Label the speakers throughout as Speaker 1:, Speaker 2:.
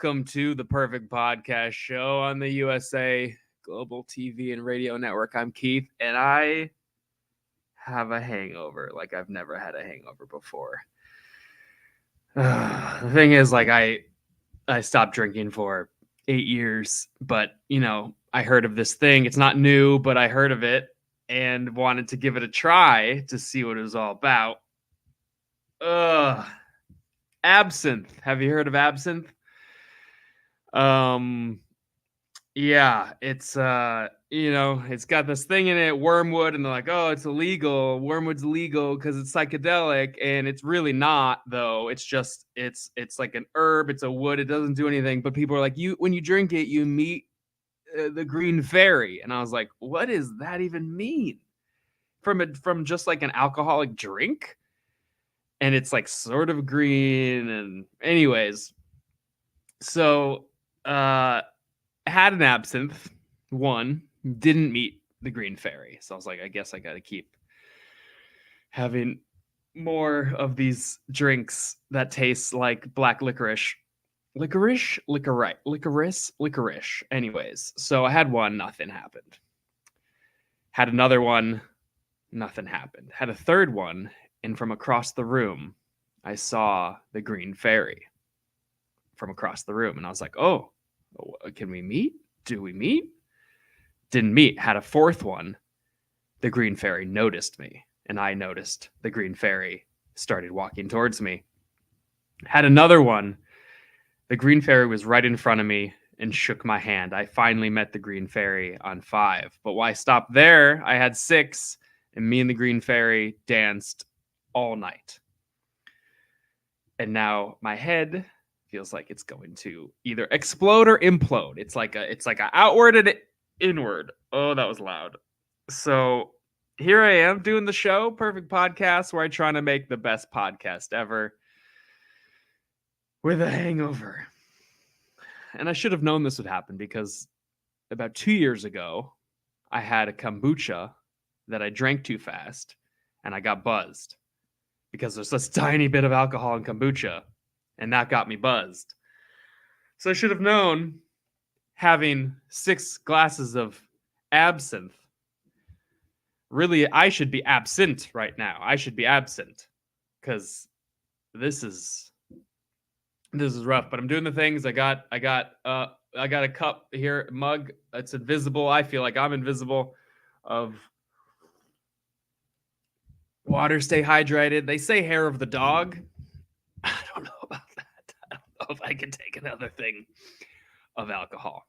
Speaker 1: welcome to the Perfect Podcast Show on the USA Global TV and Radio Network. I'm Keith, and I have a hangover like I've never had a hangover before. The thing is, like, I stopped drinking for 8 years, but, you know, I heard of this thing. It's not new, but I heard of it and wanted to give it a try to see what it was all about. Absinthe. Have you heard of absinthe? Yeah, it's it's got this thing in it, wormwood, and they're like, oh, it's illegal. Wormwood's illegal because it's psychedelic, and it's really not, though. It's just it's like an herb, it's a wood, it doesn't do anything. But people are like, when you drink it, you meet the green fairy. And I was like, what does that even mean? From just like an alcoholic drink? And it's like sort of green, and anyways. So had an absinthe, didn't meet the green fairy. So I was like, I guess I got to keep having more of these drinks that taste like black licorice. Licorice. Anyways, so I had one, nothing happened. Had another one, nothing happened. Had a third one, and from across the room, I saw the green fairy from across the room. And I was like, oh, can we meet? Do we meet? Didn't meet. Had a fourth one. The green fairy noticed me, and I noticed the green fairy started walking towards me. Had another one. The green fairy was right in front of me and shook my hand. I finally met the green fairy on 5. But why stop there? I had 6, and me and the green fairy danced all night. And now my head feels like it's going to either explode or implode. It's like a outward and inward. Oh, that was loud. So here I am doing the show, Perfect Podcast, where I try to make the best podcast ever with a hangover. And I should have known this would happen because about 2 years ago, I had a kombucha that I drank too fast and I got buzzed because there's this tiny bit of alcohol in kombucha. And that got me buzzed. So I should have known, having 6 glasses of absinthe. Really, I should be absent right now. I should be absent because this is rough. But I'm doing the things. I got a cup here, a mug. It's invisible. I feel like I'm invisible. Of water, stay hydrated. They say hair of the dog. I don't know about that. I don't know if I can take another thing of alcohol.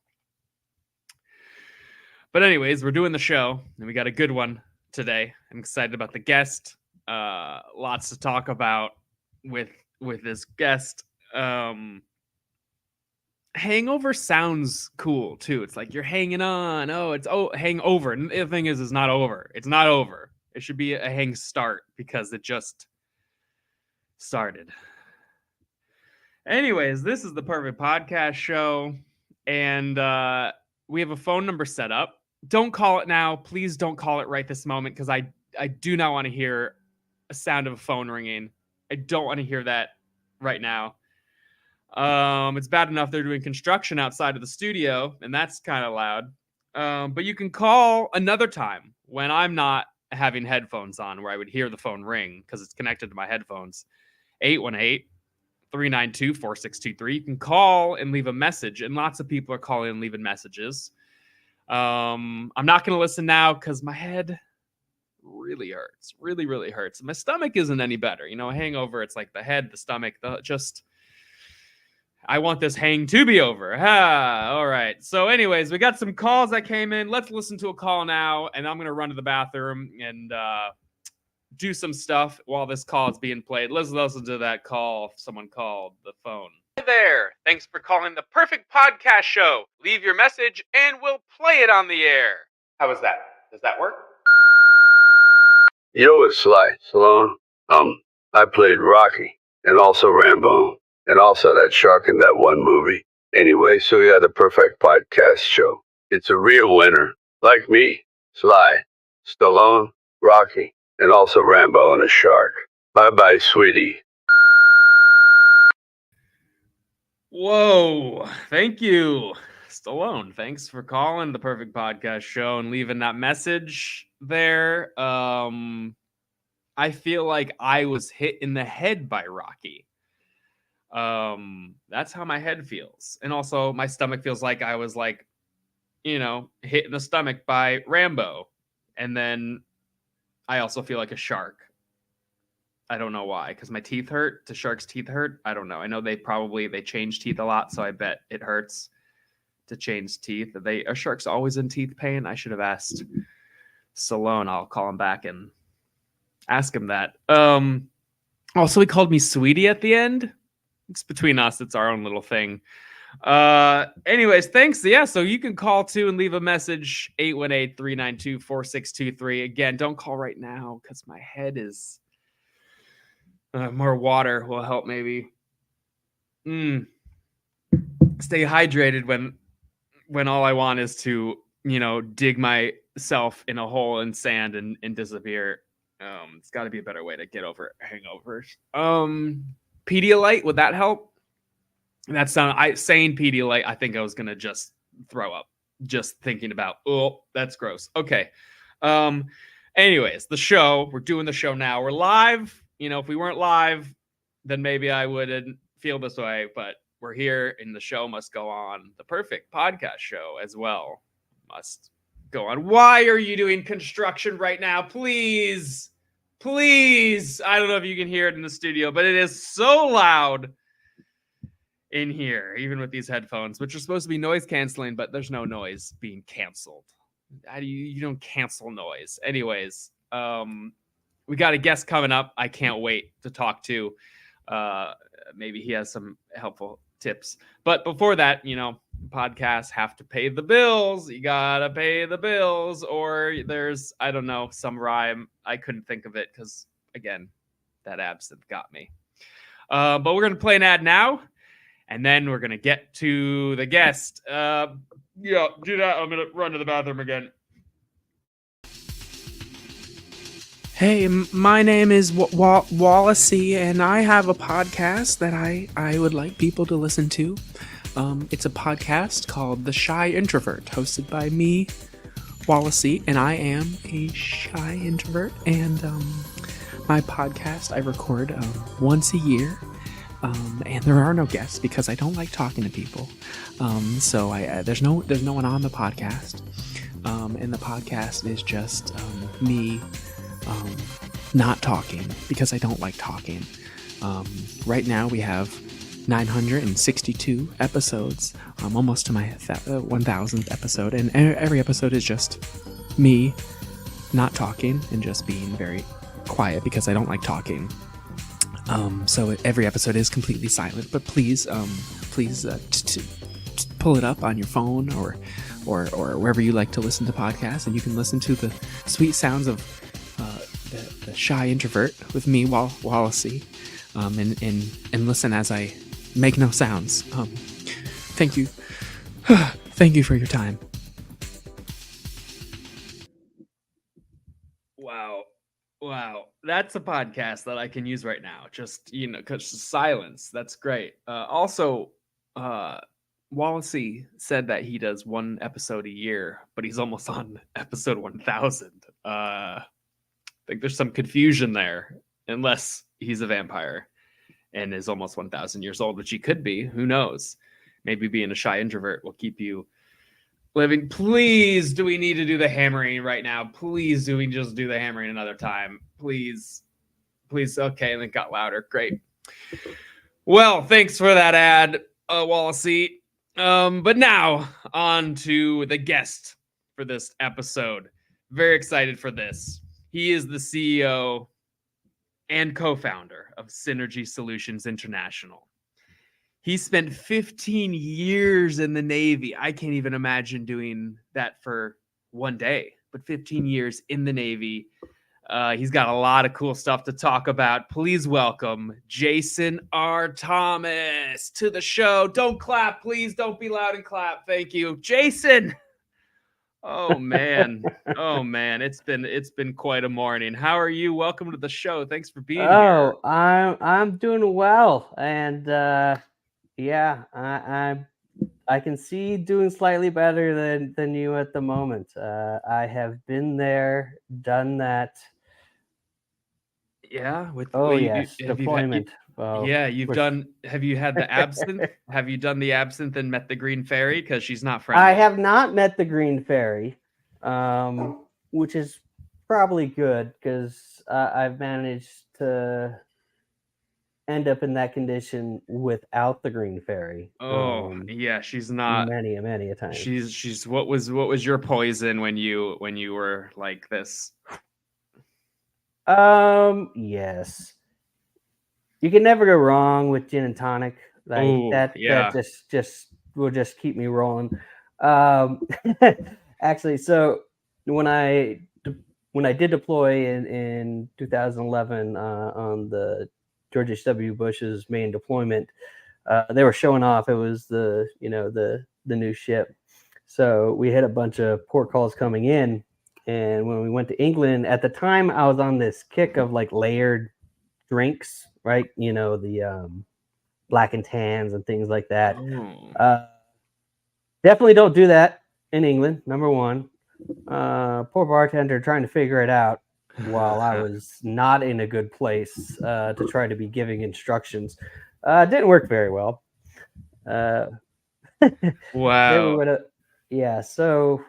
Speaker 1: But anyways, we're doing the show, and we got a good one today. I'm excited about the guest. Lots to talk about with this guest. Hangover sounds cool too. It's like you're hanging on. Hangover. And the thing is, it's not over. It's not over. It should be a hang start because it just started. Anyways, this is the Perfect Podcast Show, and we have a phone number set up. Don't call it now. Please don't call it right this moment because I do not want to hear a sound of a phone ringing. I don't want to hear that right now. It's bad enough they're doing construction outside of the studio, and that's kind of loud. But you can call another time when I'm not having headphones on, where I would hear the phone ring because it's connected to my headphones. 818-392-4623. You can call and leave a message, and lots of people are calling and leaving messages. I'm not going to listen now because my head really hurts. Really, really hurts. My stomach isn't any better. You know, a hangover, it's like the head, the stomach, I want this hang to be over. All right. So anyways, we got some calls that came in. Let's listen to a call now, and I'm going to run to the bathroom and do some stuff while this call is being played. Let's listen to that call. Someone called the phone. Hey there. Thanks for calling the Perfect Podcast Show. Leave your message and we'll play it on the air. How was that? Does that work?
Speaker 2: Yo, it's Sly Stallone. I played Rocky and also Rambo and also that shark in that one movie. Anyway, so yeah, the Perfect Podcast Show. It's a real winner. Like me, Sly, Stallone, Rocky, and also Rambo and a shark. Bye-bye, sweetie.
Speaker 1: Whoa. Thank you, Stallone. Thanks for calling the Perfect Podcast Show and leaving that message there. I feel like I was hit in the head by Rocky. That's how my head feels. And also my stomach feels like I was like, hit in the stomach by Rambo. And then I also feel like a shark. I don't know why, because my teeth hurt. Do sharks' teeth hurt? I don't know. I know they change teeth a lot, so I bet it hurts to change teeth. Are sharks always in teeth pain? I should have asked Stallone. I'll call him back and ask him that. Also, he called me sweetie at the end. It's between us. It's our own little thing. Anyways, thanks. Yeah, so you can call too and leave a message, 818-392-4623. Again, don't call right now because my head is more water will help maybe. Stay hydrated when all I want is to, dig myself in a hole in sand and disappear. It's got to be a better way to get over hangovers. Pedialyte, would that help? Saying Pedialyte, I think I was gonna just throw up just thinking about. Oh, that's gross. Okay. Anyways, the show. We're doing the show now. We're live. If we weren't live, then maybe I wouldn't feel this way. But we're here, and the show must go on. The Perfect Podcast Show as well must go on. Why are you doing construction right now? Please. I don't know if you can hear it in the studio, but it is so loud in here, even with these headphones, which are supposed to be noise canceling, but there's no noise being canceled. How do you don't cancel noise? Anyways, we got a guest coming up. I can't wait to talk to. Maybe he has some helpful tips. But before that, podcasts have to pay the bills. You gotta pay the bills, or there's, I don't know, some rhyme. I couldn't think of it because, again, that absinthe got me. But we're gonna play an ad now. And then we're going to get to the guest. Do that. I'm going to run to the bathroom again.
Speaker 3: Hey, my name is Wallacey, and I have a podcast that I would like people to listen to. It's a podcast called The Shy Introvert, hosted by me, Wallacey, and I am a shy introvert. And my podcast I record once a year. And there are no guests because I don't like talking to people. So there's no one on the podcast. And the podcast is just me not talking because I don't like talking. Right now we have 962 episodes, almost to my 1000th episode, and every episode is just me not talking and just being very quiet because I don't like talking. So every episode is completely silent, but please pull it up on your phone or wherever you like to listen to podcasts, and you can listen to the sweet sounds of the shy introvert with me, Wallacey, and listen as I make no sounds. Thank you. Thank you for your time.
Speaker 1: Wow. That's a podcast that I can use right now. Just, because silence. That's great. Also, Wallacey said that he does one episode a year, but he's almost on episode 1000. I think there's some confusion there, unless he's a vampire and is almost 1000 years old, which he could be. Who knows? Maybe being a shy introvert will keep you living. Please, do we need to do the hammering right now? Please, do we just do the hammering another time? Please. Okay, and it got louder. Great. Well, thanks for that ad, Wallacey. But now on to the guest for this episode. Very excited for this. He is the CEO and co-founder of Synergy Solutions International. He spent 15 years in the Navy. I can't even imagine doing that for one day, but 15 years in the Navy. He's got a lot of cool stuff to talk about. Please welcome Jason R. Thomas to the show. Don't clap, please. Don't be loud and clap. Thank you, Jason. Oh man. It's been quite a morning. How are you? Welcome to the show. Thanks for being here.
Speaker 4: I'm doing well, and Yeah, I can see doing slightly better than you at the moment. I have been there, done that.
Speaker 1: Yeah,
Speaker 4: Oh
Speaker 1: you
Speaker 4: yes,
Speaker 1: have you had
Speaker 4: deployment. Oh,
Speaker 1: yeah, you've
Speaker 4: we're-
Speaker 1: done have you had the absinthe? Have you done the absinthe and met the green fairy? Because she's not
Speaker 4: I
Speaker 1: friendly.
Speaker 4: have not met the green fairy, which is probably good because I've managed to end up in that condition without the green fairy.
Speaker 1: Oh, yeah, she's not
Speaker 4: Many a time.
Speaker 1: she's what was your poison when you were like this?
Speaker 4: Yes. You can never go wrong with gin and tonic. Like
Speaker 1: Oh,
Speaker 4: that
Speaker 1: yeah.
Speaker 4: just will just keep me rolling. Actually, so when I did deploy in 2011 on the George H.W. Bush's main deployment, they were showing off. It was the new ship. So we had a bunch of port calls coming in, and when we went to England, at the time I was on this kick of like layered drinks, right? The black and tans and things like that.
Speaker 1: Oh.
Speaker 4: Definitely don't do that in England. Number one, poor bartender trying to figure it out while I was not in a good place to try to be giving instructions. Didn't work very well.
Speaker 1: Wow.
Speaker 4: Yeah. So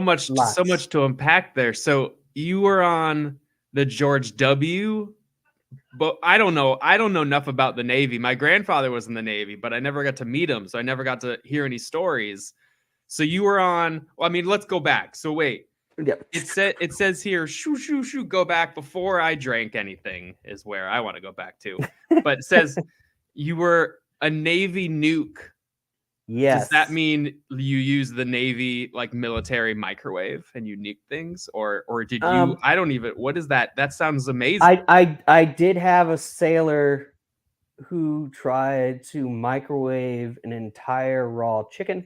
Speaker 1: much
Speaker 4: lots.
Speaker 1: to unpack there. So you were on the George W. But I don't know enough about the Navy. My grandfather was in the Navy, but I never got to meet him, so I never got to hear any stories. So you were on. Well, I mean, let's go back. So wait,
Speaker 4: Yep.
Speaker 1: it says here, shoo, go back before I drank anything is where I want to go back to. But it says you were a Navy nuke.
Speaker 4: Yes.
Speaker 1: Does that mean you use the Navy like military microwave and you nuke things, or did you? I don't even. What is that? That sounds amazing.
Speaker 4: I did have a sailor who tried to microwave an entire raw chicken.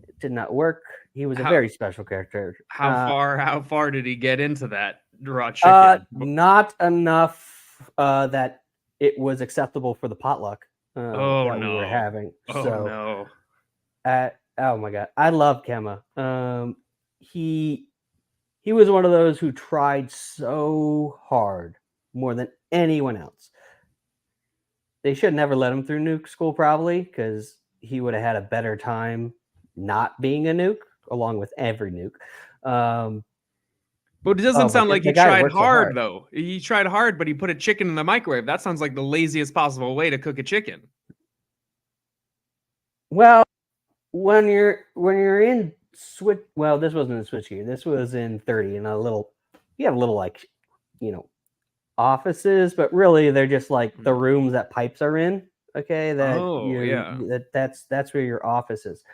Speaker 4: It did not work. He was a very special character.
Speaker 1: How far did he get into that raw chicken?
Speaker 4: Not enough that it was acceptable for the potluck that we were having.
Speaker 1: No.
Speaker 4: Oh my god, I love Kemma. He was one of those who tried so hard, more than anyone else. They should never let him through nuke school, probably, because he would have had a better time not being a nuke, along with every nuke.
Speaker 1: But it doesn't sound like he tried hard, though. He tried hard, but he put a chicken in the microwave. That sounds like the laziest possible way to cook a chicken.
Speaker 4: Well, when you're in switch, well, this wasn't in switchgear. This was in 30, and you have little like, offices, but really they're just like the rooms that pipes are in. Okay, that's where your office is.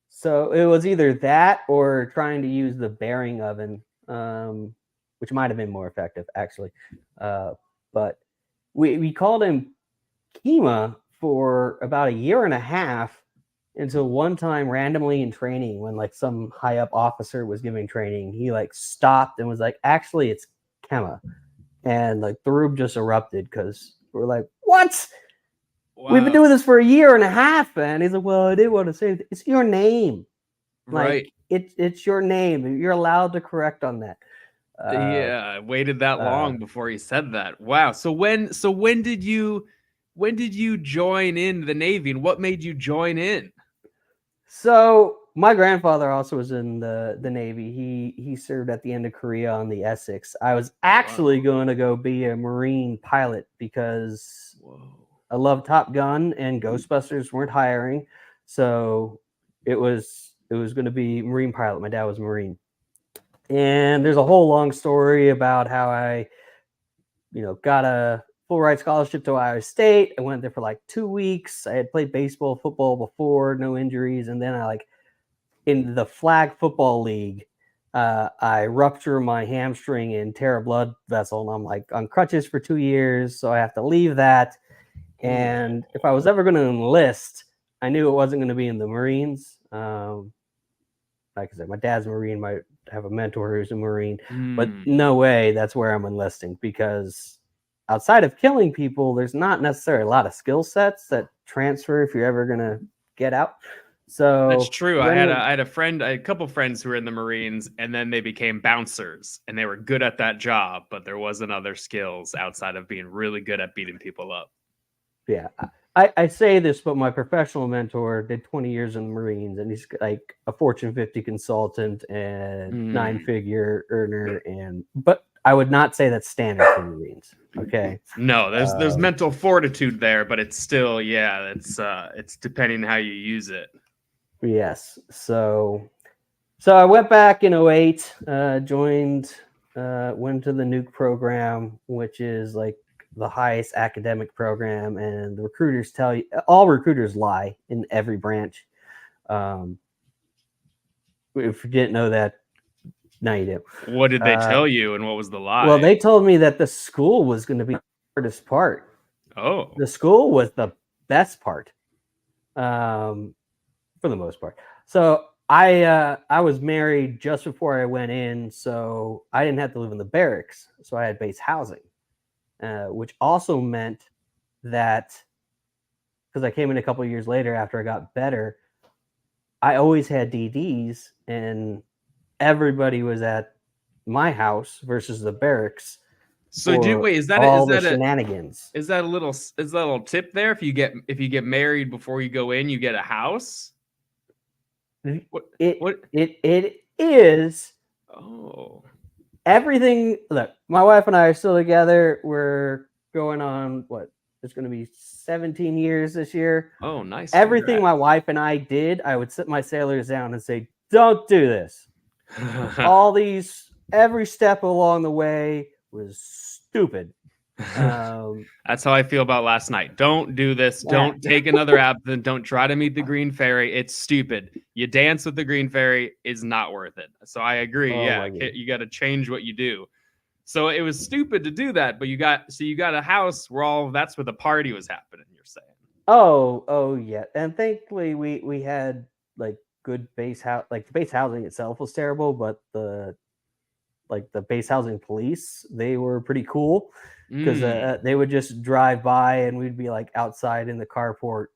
Speaker 4: So it was either that or trying to use the bearing oven, which might have been more effective actually. But we called him Kima for about a year and a half until one time randomly in training, when like some high up officer was giving training, he like stopped and was like, actually it's Kemma. And like the room just erupted because we're like, what? Wow. We've been doing this for a year and a half, man. He's like, well, I didn't want to say it. It's your name.
Speaker 1: Right.
Speaker 4: Like, it's your name. You're allowed to correct on that.
Speaker 1: I waited that long before he said that. Wow. So when did you join in the Navy, and what made you join in?
Speaker 4: So my grandfather also was in the Navy. He served at the end of Korea on the Essex. I was actually going to go be a Marine pilot because I love Top Gun and Ghostbusters weren't hiring. So it was going to be Marine pilot. My dad was a Marine. And there's a whole long story about how I, got a full ride scholarship to Ohio State. I went there for like 2 weeks. I had played baseball, football before, no injuries. And then in the flag football league, I rupture my hamstring and tear a blood vessel. And I'm like on crutches for 2 years. So I have to leave that. And if I was ever going to enlist, I knew it wasn't going to be in the Marines. Like I said, my dad's a Marine, might have a mentor who's a Marine, but no way that's where I'm enlisting, because outside of killing people, there's not necessarily a lot of skill sets that transfer if you're ever gonna get out. So
Speaker 1: That's true. I
Speaker 4: when
Speaker 1: had a couple friends who were in the Marines, and then they became bouncers, and they were good at that job, but there wasn't other skills outside of being really good at beating people up.
Speaker 4: yeah, I say this, but my professional mentor did 20 years in the Marines, and he's like a Fortune 50 consultant and 9-figure earner. But I would not say that's standard for Marines. Okay.
Speaker 1: No, there's mental fortitude there, but it's still, yeah, it's depending how you use it.
Speaker 4: Yes. So I went back in 08, joined, went to the nuke program, which is like the highest academic program, and the recruiters tell you, all recruiters lie in every branch. If you didn't know that, now you do.
Speaker 1: What did they tell you, and what was the lie?
Speaker 4: Well, they told me that the school was going to be the hardest part.
Speaker 1: Oh,
Speaker 4: The school was the best part, for the most part. So I was married just before I went in, so I didn't have to live in the barracks. So I had base housing, which also meant that because I came in a couple of years later after I got better, I always had DDs, and everybody was at my house versus the barracks.
Speaker 1: so wait, is that
Speaker 4: shenanigans?
Speaker 1: Is that a little tip there? If you get married before you go in, you get a house.
Speaker 4: It is.
Speaker 1: Oh,
Speaker 4: Everything. Look, my wife and I are still together. We're going on what? It's going to be 17 years this year.
Speaker 1: Oh, nice.
Speaker 4: Everything my wife and I did, I would sit my sailors down and say, "Don't do this." Every step along the way was stupid.
Speaker 1: That's how I feel about last night. Don't do this. Don't take another absinthe. Don't try to meet the Green Fairy. It's stupid. You dance with the Green Fairy is not worth it. So I agree. You got to change what you do. So it was stupid to do that, but you got a house where that's where the party was happening. You're saying?
Speaker 4: Oh yeah, and thankfully we had like good base house. Like the base housing itself was terrible, but the base housing police, they were pretty cool because they would just drive by and we'd be like outside in the carport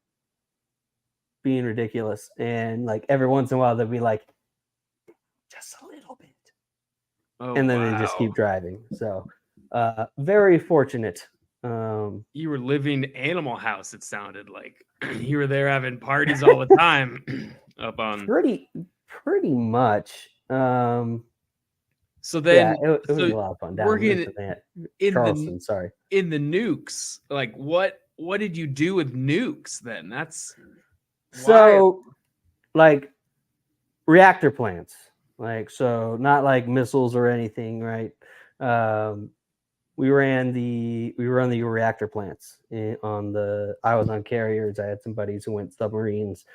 Speaker 4: being ridiculous, and like every once in a while they'd be like, just a little bit.
Speaker 1: Oh,
Speaker 4: and then they just keep driving. So very fortunate.
Speaker 1: You were living Animal House, it sounded like. You were there having parties all the time. Up on
Speaker 4: pretty much.
Speaker 1: So then
Speaker 4: it was a lot of fun.
Speaker 1: Working in
Speaker 4: Charleston,
Speaker 1: in the nukes, like what did you do with nukes then? That's
Speaker 4: so like reactor plants. Like, so not like missiles or anything, right? We ran the reactor plants I was on carriers. I had some buddies who went submarines.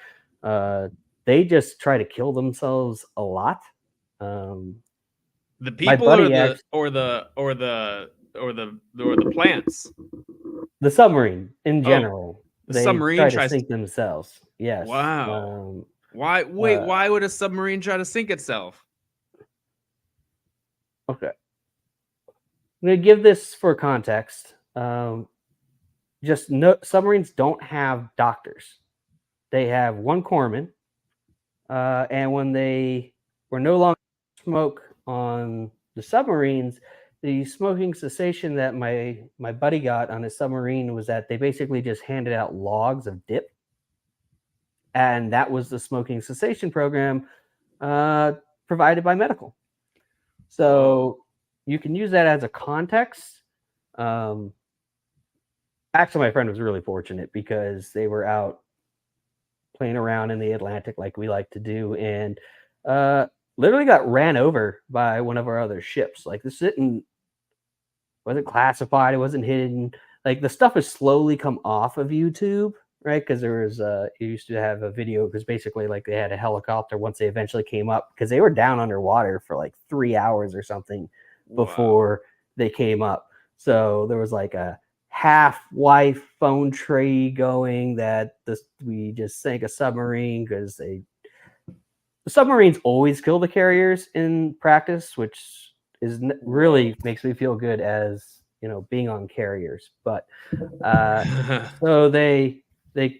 Speaker 4: They just try to kill themselves a lot.
Speaker 1: The people or the plants.
Speaker 4: The submarine in general.
Speaker 1: The submarine
Speaker 4: try to sink themselves. Yes.
Speaker 1: Wow. Why would a submarine try to sink itself?
Speaker 4: Okay. I'm going to give this for context. Submarines don't have doctors. They have one corpsman. And when they were no longer smoke on the submarines, the smoking cessation that my buddy got on his submarine was that they basically just handed out logs of dip. And that was the smoking cessation program provided by medical. So you can use that as a context. Actually, my friend was really fortunate because they were out playing around in the Atlantic like we like to do, and literally got ran over by one of our other ships. Like, this wasn't classified, it wasn't hidden. Like, the stuff has slowly come off of YouTube, right? Because there was you used to have a video, because basically like they had a helicopter once they eventually came up, because they were down underwater for like 3 hours or something before they came up. So there was like a half-wife phone tree going that we just sank a submarine, because the submarines always kill the carriers in practice, which is really makes me feel good as being on carriers. But so they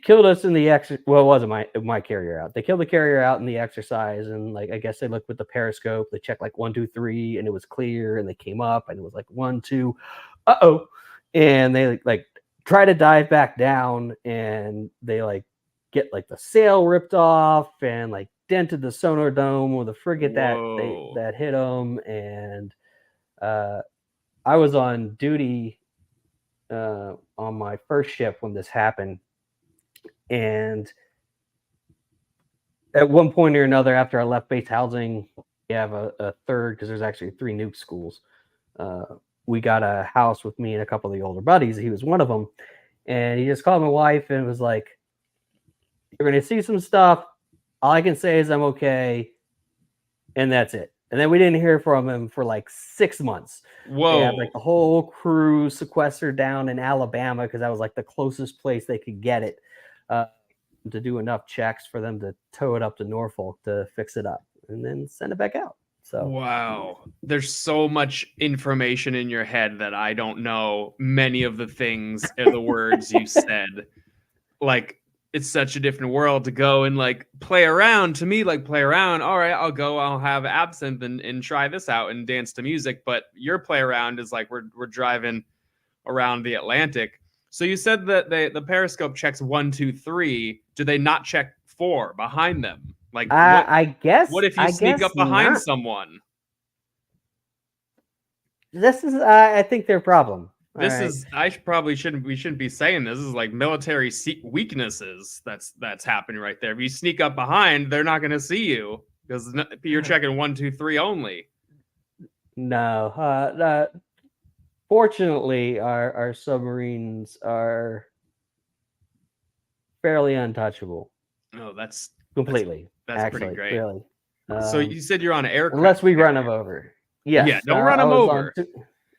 Speaker 4: killed us in the well, it wasn't my carrier out. They killed the carrier out in the exercise, and like I guess they looked with the periscope. They checked like 1, 2, 3, and it was clear. And they came up, and it was like 1, 2, and they like try to dive back down, and they like get like the sail ripped off and like dented the sonar dome with a frigate that hit them. And I was on duty on my first ship when this happened. And at one point or another, after I left base housing, we have a third, because there's actually 3 nuke schools. We got a house with me and a couple of the older buddies. He was one of them. And he just called my wife and was like, "You're going to see some stuff. All I can say is I'm okay." And that's it. And then we didn't hear from him for like 6 months.
Speaker 1: Whoa.
Speaker 4: They had like the whole crew sequestered down in Alabama, because that was like the closest place they could get it, to do enough checks for them to tow it up to Norfolk to fix it up and then send it back out. So
Speaker 1: wow, there's so much information in your head that I don't know many of the things or the words you said. Like, it's such a different world to go and like play around. To me, like play around. All right, I'll have absinthe and try this out and dance to music. But your play around is like we're driving around the Atlantic. So you said that the periscope checks 1, 2, 3. Do they not check 4 behind them? Like,
Speaker 4: I guess.
Speaker 1: What if you sneak up behind someone?
Speaker 4: This is, I think, their problem.
Speaker 1: We shouldn't be saying this. This is like military weaknesses. That's happening right there. If you sneak up behind, they're not going to see you because you're checking 1, 2, 3 only.
Speaker 4: No, fortunately, our submarines are fairly untouchable.
Speaker 1: Oh, that's
Speaker 4: completely.
Speaker 1: That's
Speaker 4: actually,
Speaker 1: pretty great.
Speaker 4: Really.
Speaker 1: So you said you're on an aircraft.
Speaker 4: Unless we run them over. Yes.
Speaker 1: Yeah, don't run them over.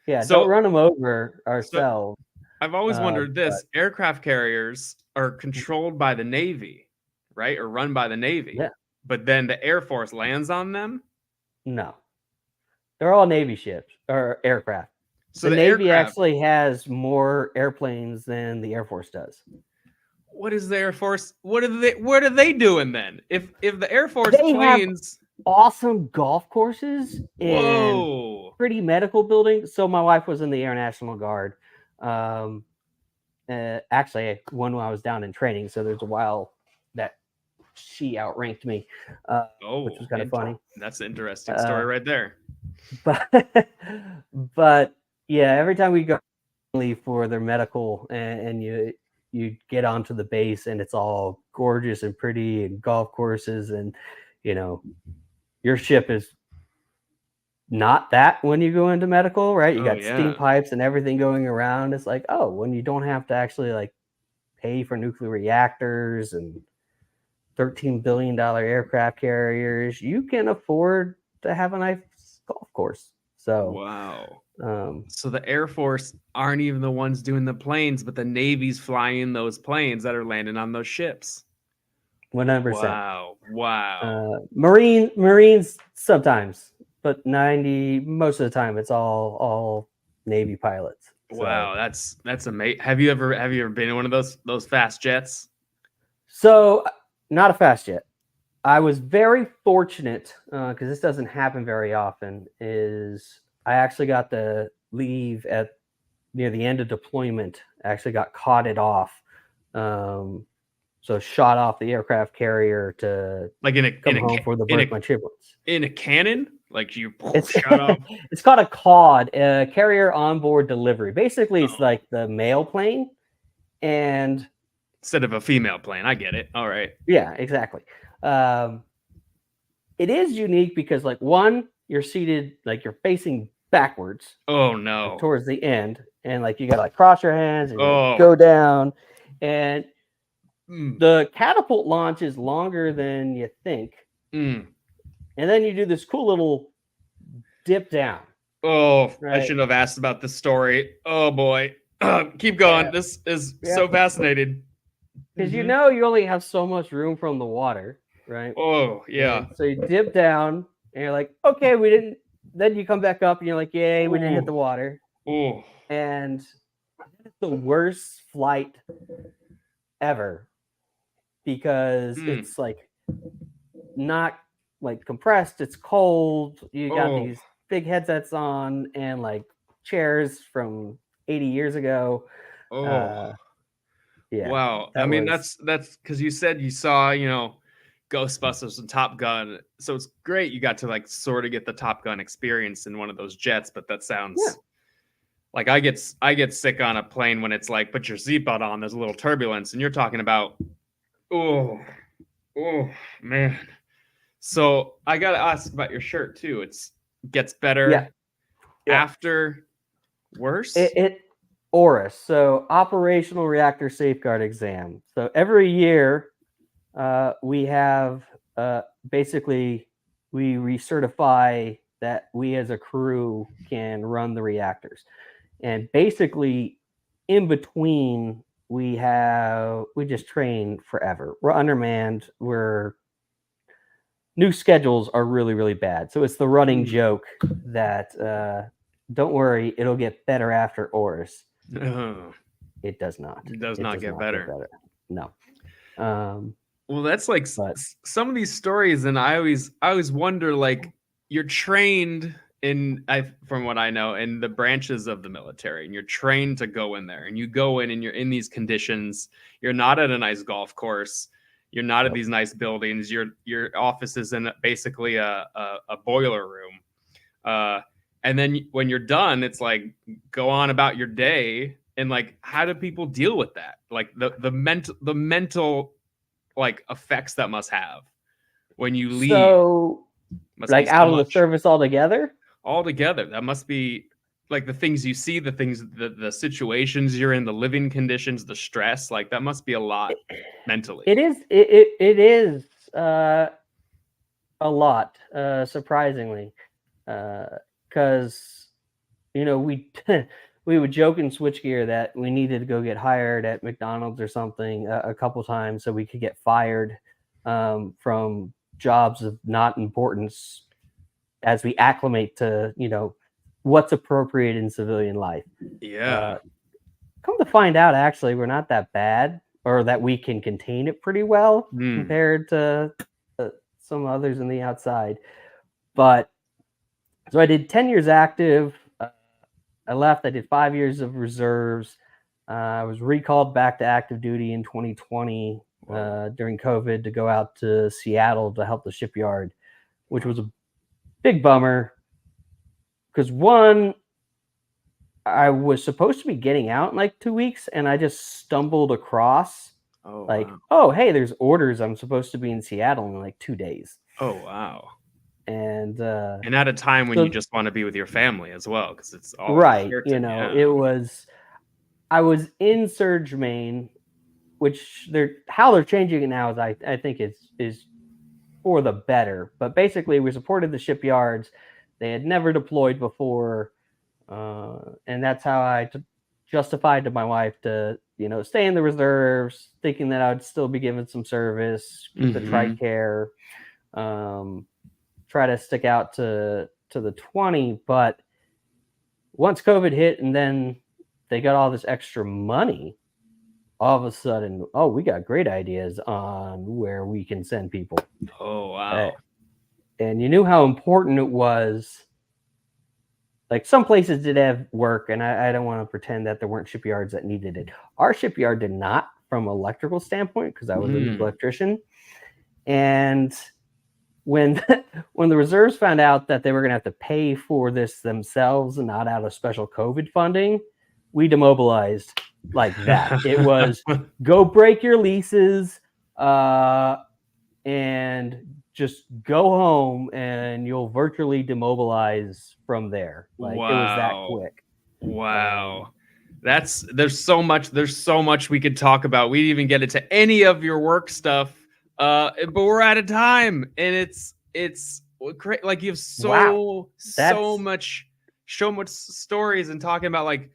Speaker 4: Don't run them over ourselves.
Speaker 1: I've always wondered this. Aircraft carriers are controlled by the Navy, right? Or run by the Navy.
Speaker 4: Yeah.
Speaker 1: But then the Air Force lands on them?
Speaker 4: No. They're all Navy ships or aircraft.
Speaker 1: So
Speaker 4: the Navy actually has more airplanes than the Air Force does.
Speaker 1: What is the Air Force? What are they doing then? If the Air Force planes
Speaker 4: have awesome golf courses and pretty medical buildings. So my wife was in the Air National Guard. Actually, when I was down in training, so there's a while that she outranked me, which was kind of funny.
Speaker 1: That's an interesting story right there.
Speaker 4: But yeah, every time we go for their medical and you get onto the base and it's all gorgeous and pretty and golf courses, and your ship is not that when you go into medical, right? You got steam pipes and everything going around. It's like, when you don't have to actually like pay for nuclear reactors and $13 billion aircraft carriers, you can afford to have a nice golf course. So
Speaker 1: wow. So the Air Force aren't even the ones doing the planes, but the Navy's flying those planes that are landing on those ships.
Speaker 4: 100%.
Speaker 1: Wow.
Speaker 4: Marines sometimes, but most of the time it's all Navy pilots. So.
Speaker 1: Wow, that's amazing. Have you ever been in one of those fast jets?
Speaker 4: So not a fast jet. I was very fortunate because this doesn't happen very often. Is I actually got to leave near the end of deployment. I actually got carted off. So shot off the aircraft carrier to come home for the birth of my triplets.
Speaker 1: In a cannon? Like you shot off?
Speaker 4: It's called a COD, carrier onboard delivery. Basically, it's like the male plane, and
Speaker 1: instead of a female plane. I get it. All right.
Speaker 4: Yeah, exactly. It is unique because, like, one, you're seated, like you're facing backwards.
Speaker 1: Oh no!
Speaker 4: Towards the end, and like you gotta like cross your hands and go down, and the catapult launch is longer than you think. And then you do this cool little dip down.
Speaker 1: Oh, right? I shouldn't have asked about this story. Oh boy, keep going. Yeah. This is so fascinating.
Speaker 4: Because you only have so much room from the water, right?
Speaker 1: Oh yeah.
Speaker 4: And so you dip down, and you're like, okay, we didn't. Then you come back up, and you're like, yay, we didn't hit the water.
Speaker 1: Oh.
Speaker 4: And it's the worst flight ever because it's like not like compressed, it's cold. You got these big headsets on and like chairs from 80 years ago. Yeah.
Speaker 1: Wow. I mean, that's because you said you saw, Ghostbusters and Top Gun. So it's great you got to like sort of get the Top Gun experience in one of those jets, but that sounds like I get sick on a plane when it's like, put your seatbelt on, there's a little turbulence, and you're talking about, oh man. So I gotta ask about your shirt too. It's gets better after worse.
Speaker 4: It ORIS, so Operational Reactor Safeguard Exam. So every year we have basically we recertify that we as a crew can run the reactors, and basically in between we just train forever. We're undermanned. New schedules are really, really bad. So it's the running joke that don't worry, it'll get better after ORIS. It does not.
Speaker 1: It does not get better.
Speaker 4: No.
Speaker 1: Well, that's like some of these stories, and I always wonder, like, you're trained from what I know, in the branches of the military, and you're trained to go in there, and you go in and you're in these conditions. You're not at a nice golf course. You're not at these nice buildings. Your office is in basically a boiler room. And then when you're done, it's like, go on about your day. And like, how do people deal with that? Like the mental like effects that must have when you leave.
Speaker 4: So like out of the service altogether?
Speaker 1: Altogether. That must be like the things you see, the situations you're in, the living conditions, the stress, like that must be a lot mentally.
Speaker 4: It is a lot, surprisingly, because we would joke in switchgear that we needed to go get hired at McDonald's or something a couple times so we could get fired from jobs of not importance as we acclimate to what's appropriate in civilian life. Come to find out, actually, we're not that bad, or that we can contain it pretty well compared to some others in the outside. But so I did 10 years active. I left. I did 5 years of reserves. I was recalled back to active duty in 2020 during COVID to go out to Seattle to help the shipyard, which was a big bummer. Because one, I was supposed to be getting out in like 2 weeks, and I just stumbled across oh, hey, there's orders. I'm supposed to be in Seattle in like 2 days.
Speaker 1: Oh, wow.
Speaker 4: And
Speaker 1: at a time when you just want to be with your family as well, because it's all
Speaker 4: right. It was, I was in Surge Main, which how they're changing it now is I think is for the better. But basically, we supported the shipyards. They had never deployed before, and that's how I justified to my wife to stay in the reserves, thinking that I would still be given some service, keep the TRICARE, try to stick out to the 20. But once COVID hit, and then they got all this extra money, all of a sudden, we got great ideas on where we can send people.
Speaker 1: Oh, wow.
Speaker 4: And you knew how important it was. Like, some places did have work, and I don't want to pretend that there weren't shipyards that needed it. Our shipyard did not, from an electrical standpoint, because I was an electrician. And when the reserves found out that they were going to have to pay for this themselves and not out of special COVID funding, we demobilized like that. It was go break your leases and just go home, and you'll virtually demobilize from there. Like, it was that quick.
Speaker 1: Wow. There's so much we could talk about. We didn't even get into any of your work stuff. But we're out of time, and it's great. Like, you have so much stories, and talking about like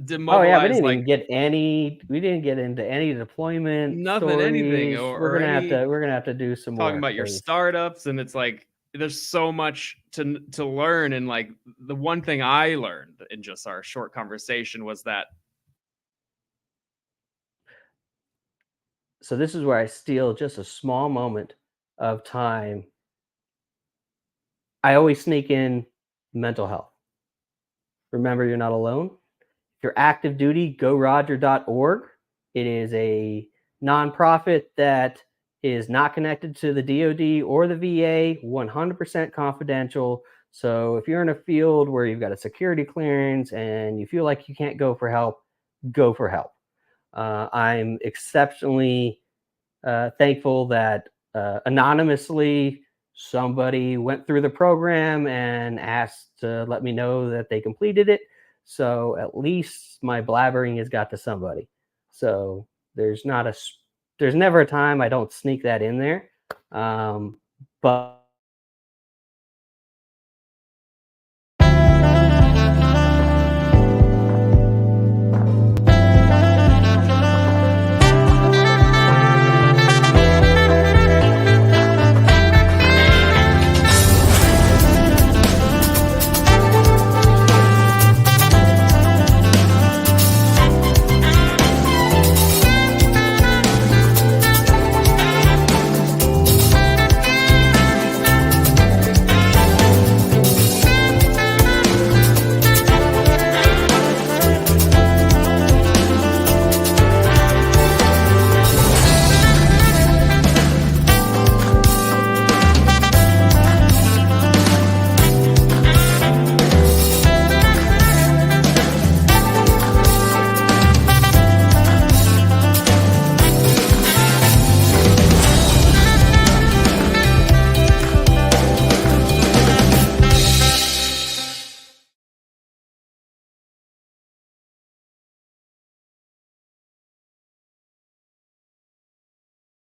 Speaker 1: demobilized.
Speaker 4: We didn't get into any deployment.
Speaker 1: Nothing,
Speaker 4: stories.
Speaker 1: anything.
Speaker 4: We're gonna have to do some more.
Speaker 1: Talking about your startups, and it's like there's so much to learn. And like the one thing I learned in just our short conversation was that.
Speaker 4: So this is where I steal just a small moment of time. I always sneak in mental health. Remember, you're not alone. If you're active duty, goroger.org. It is a nonprofit that is not connected to the DoD or the VA, 100% confidential. So if you're in a field where you've got a security clearance and you feel like you can't go for help, go for help. I'm exceptionally thankful that anonymously somebody went through the program and asked to let me know that they completed it. So at least my blabbering has got to somebody. So there's never a time I don't sneak that in there. But